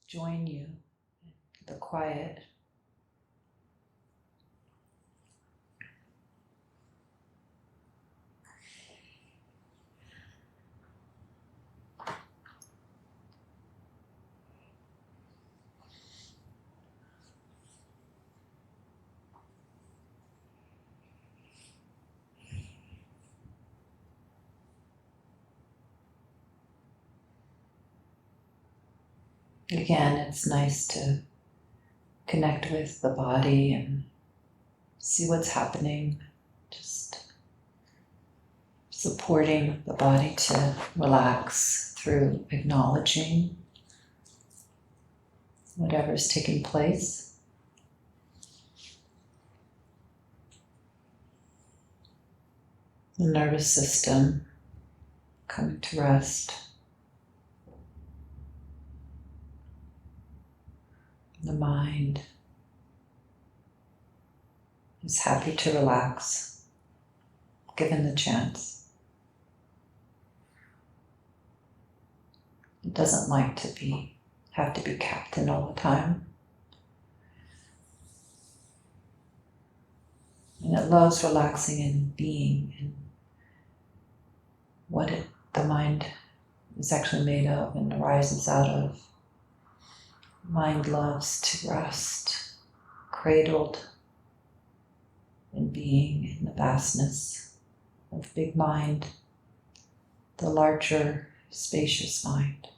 join you in the quiet. Again, it's nice to connect with the body and see what's happening. Just supporting the body to relax through acknowledging whatever's taking place. The nervous system coming to rest. The mind is happy to relax, given the chance. It doesn't like to have to be captain all the time. And it loves relaxing and being in what the mind is actually made of and arises out of. Mind loves to rest, cradled in being in the vastness of big mind, the larger, spacious mind.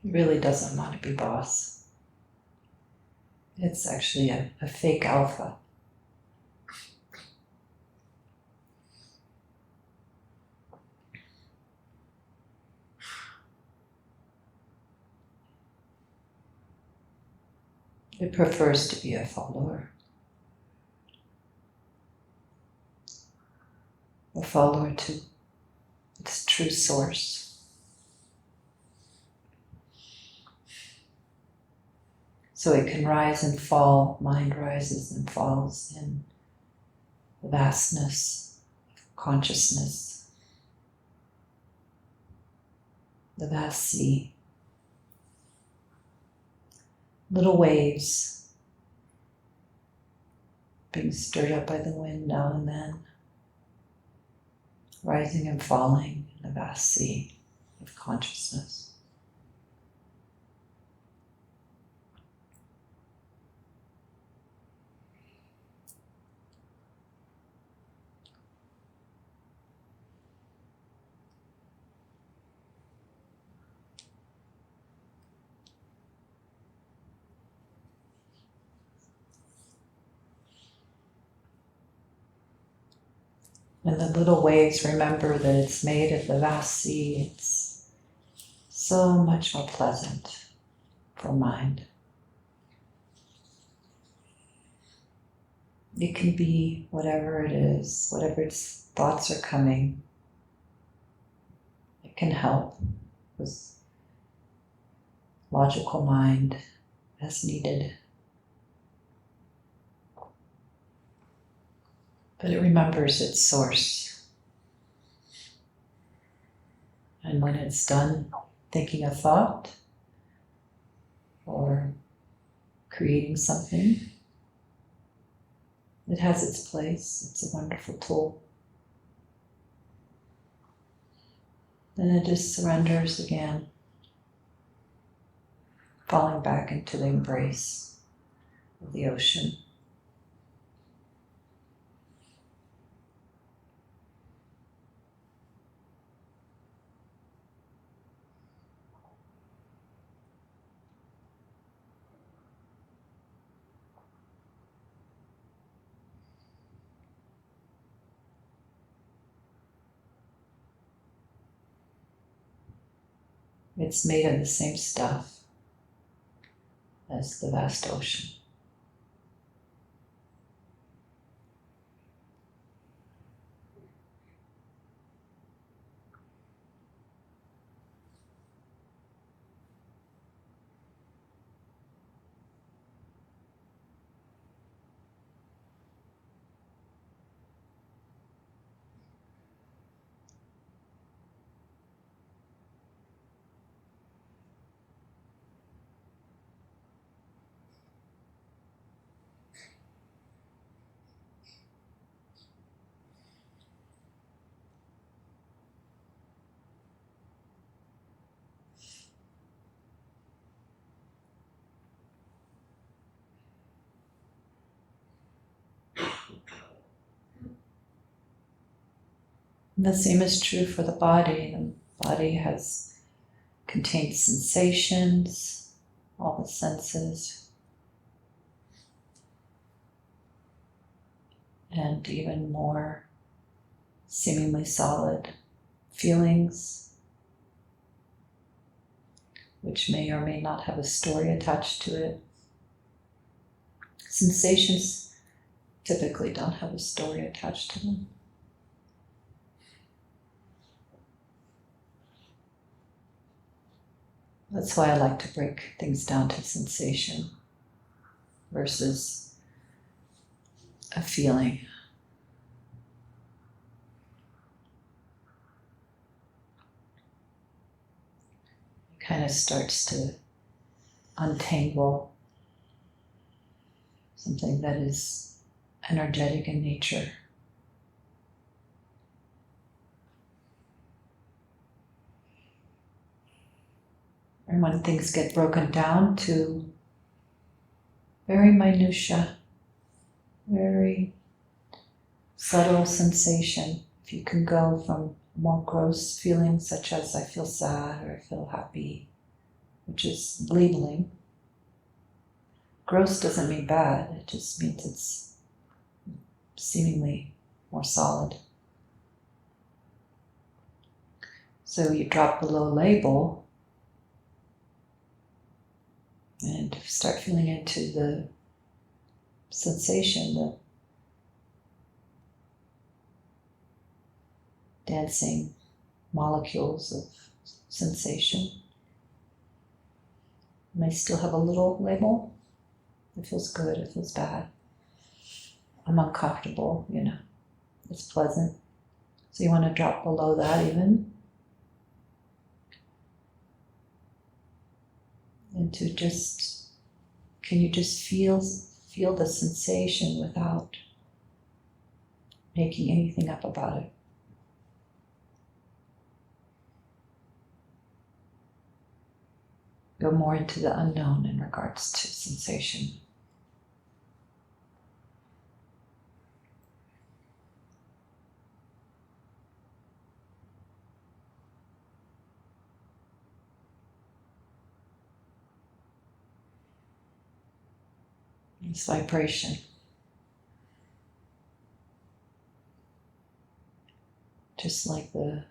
It really doesn't want to be boss. It's actually a fake alpha. It prefers to be a follower. A follower to its true source. So it can rise and fall. Mind rises and falls in the vastness of consciousness, the vast sea. Little waves being stirred up by the wind now and then, rising and falling in the vast sea of consciousness. And the little waves remember that it's made of the vast sea. It's so much more pleasant for mind. It can be whatever it is, whatever its thoughts are coming. It can help with logical mind as needed. But it remembers its source. And when it's done thinking a thought or creating something, it has its place. It's a wonderful tool. Then it just surrenders again, falling back into the embrace of the ocean. It's made of the same stuff as the vast ocean. The same is true for the body. The body contains sensations, all the senses, and even more seemingly solid feelings, which may or may not have a story attached to it. Sensations typically don't have a story attached to them. That's why I like to break things down to sensation versus a feeling. It kind of starts to untangle something that is energetic in nature. And when things get broken down to very minutiae, very subtle sensation, if you can go from more gross feelings such as I feel sad or I feel happy, which is labeling. Gross doesn't mean bad, it just means it's seemingly more solid. So you drop below label and start feeling into the sensation, the dancing molecules of sensation. You may still have a little label. It feels good, it feels bad. I'm uncomfortable, it's pleasant. So you want to drop below that even. And to can you just feel the sensation without making anything up about it? Go more into the unknown in regards to sensation. It's vibration. Just like the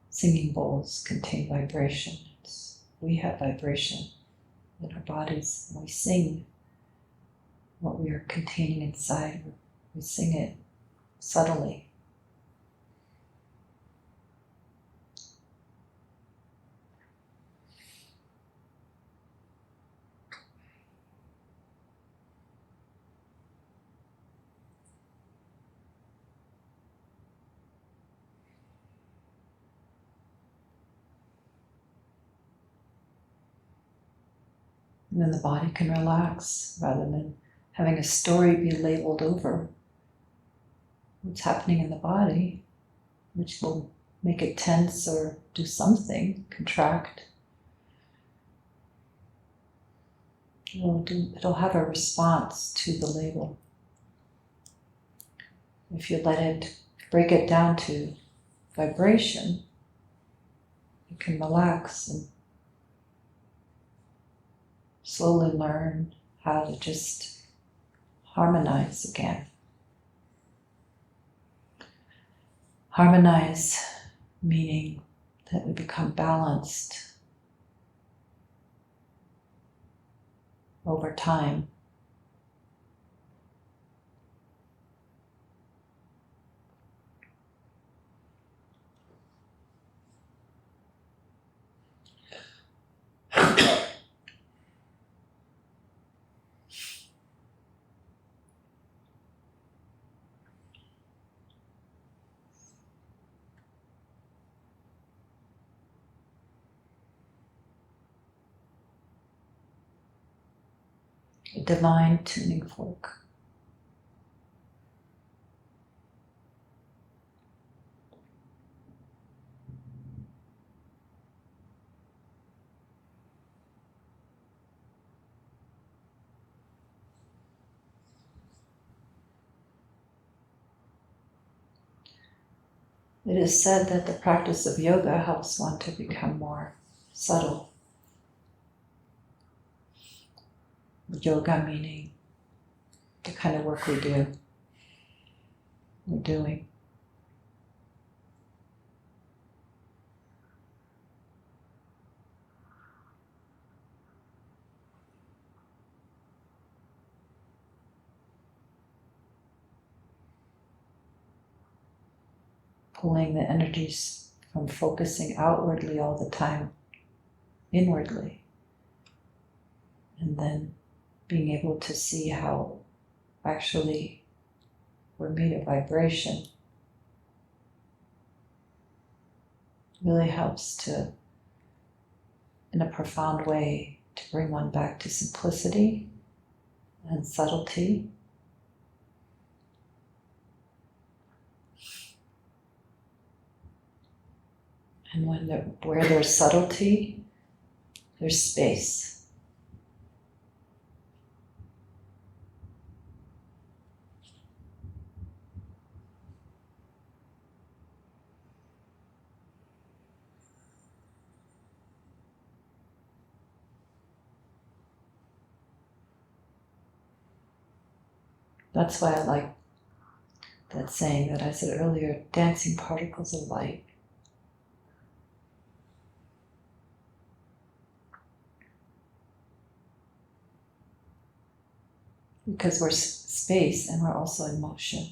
singing bowls contain vibration. We have vibration in our bodies. When we sing what we are containing inside, we sing it subtly. And then the body can relax rather than having a story be labeled over what's happening in the body, which will make it tense or do something, contract. It'll have a response to the label. If you let it break it down to vibration, you can relax and slowly learn how to just harmonize again. Harmonize meaning that we become balanced over time. A divine tuning fork. It is said that the practice of yoga helps one to become more subtle. Yoga meaning the kind of work we're doing. Pulling the energies from focusing outwardly all the time, inwardly, and then being able to see how actually we're made of vibration really helps to, in a profound way, to bring one back to simplicity and subtlety. And where there's subtlety, there's space. That's why I like that saying that I said earlier, dancing particles of light. Because we're space and we're also in motion.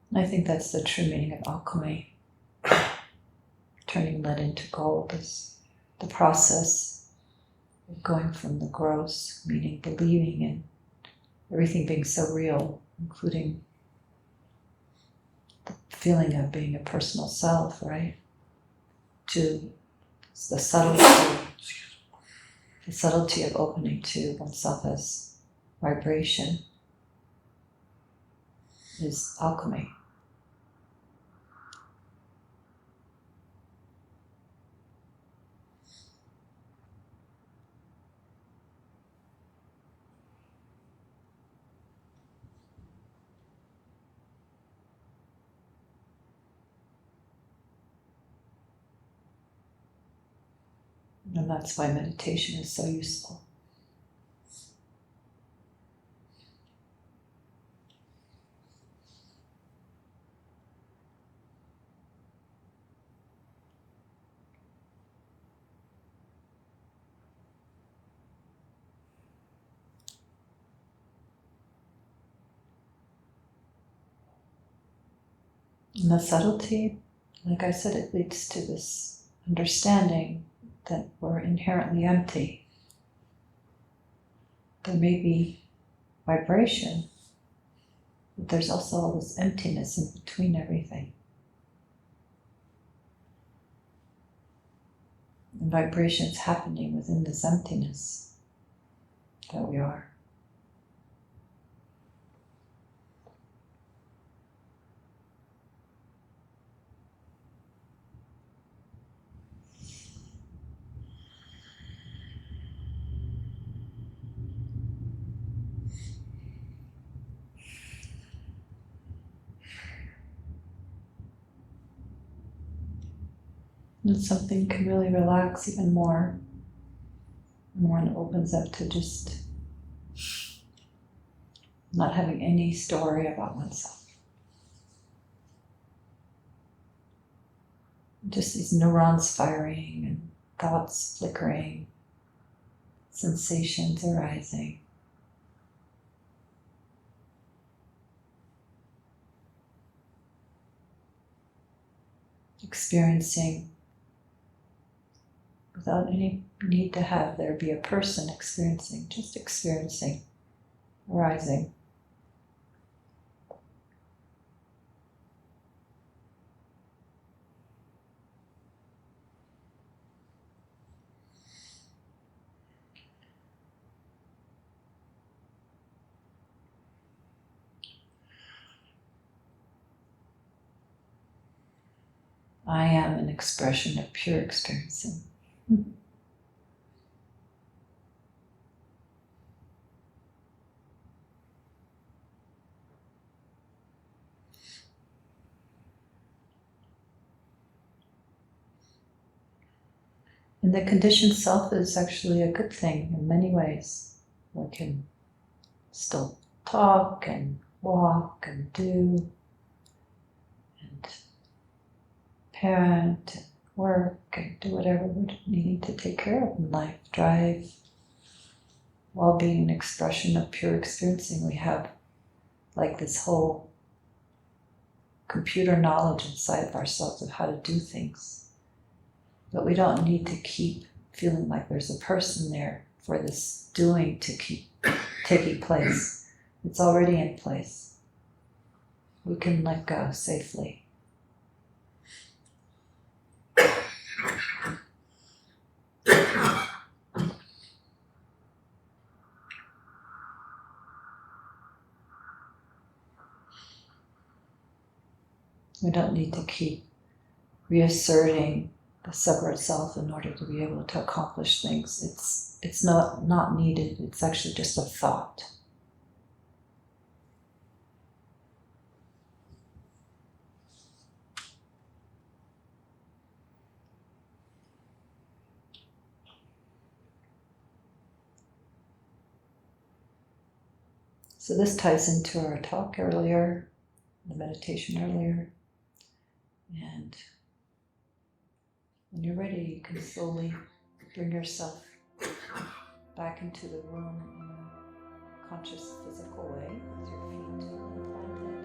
And I think that's the true meaning of alchemy. Turning lead into gold is the process of going from the gross, meaning believing in everything being so real, including the feeling of being a personal self, right? To the subtlety of opening to oneself as vibration is alchemy. And that's why meditation is so useful. And the subtlety, like I said, it leads to this understanding that we're inherently empty. There may be vibration, but there's also all this emptiness in between everything. And vibration's happening within this emptiness that we are. And something can really relax even more when one opens up to just not having any story about oneself. Just these neurons firing and thoughts flickering, sensations arising. Experiencing without any need to have there be a person experiencing, just experiencing, arising. I am an expression of pure experiencing. And the conditioned self is actually a good thing in many ways. We can still talk and walk and do and parent and work and do whatever we're needing to take care of in life, drive, while being an expression of pure experiencing. We have like this whole computer knowledge inside of ourselves of how to do things. But we don't need to keep feeling like there's a person there for this doing to keep taking place. It's already in place. We can let go safely. We don't need to keep reasserting the separate self in order to be able to accomplish things. It's not needed. It's actually just a thought. So this ties into our talk earlier, the meditation earlier. And when you're ready, you can slowly bring yourself back into the room in a conscious physical way with your feet planted.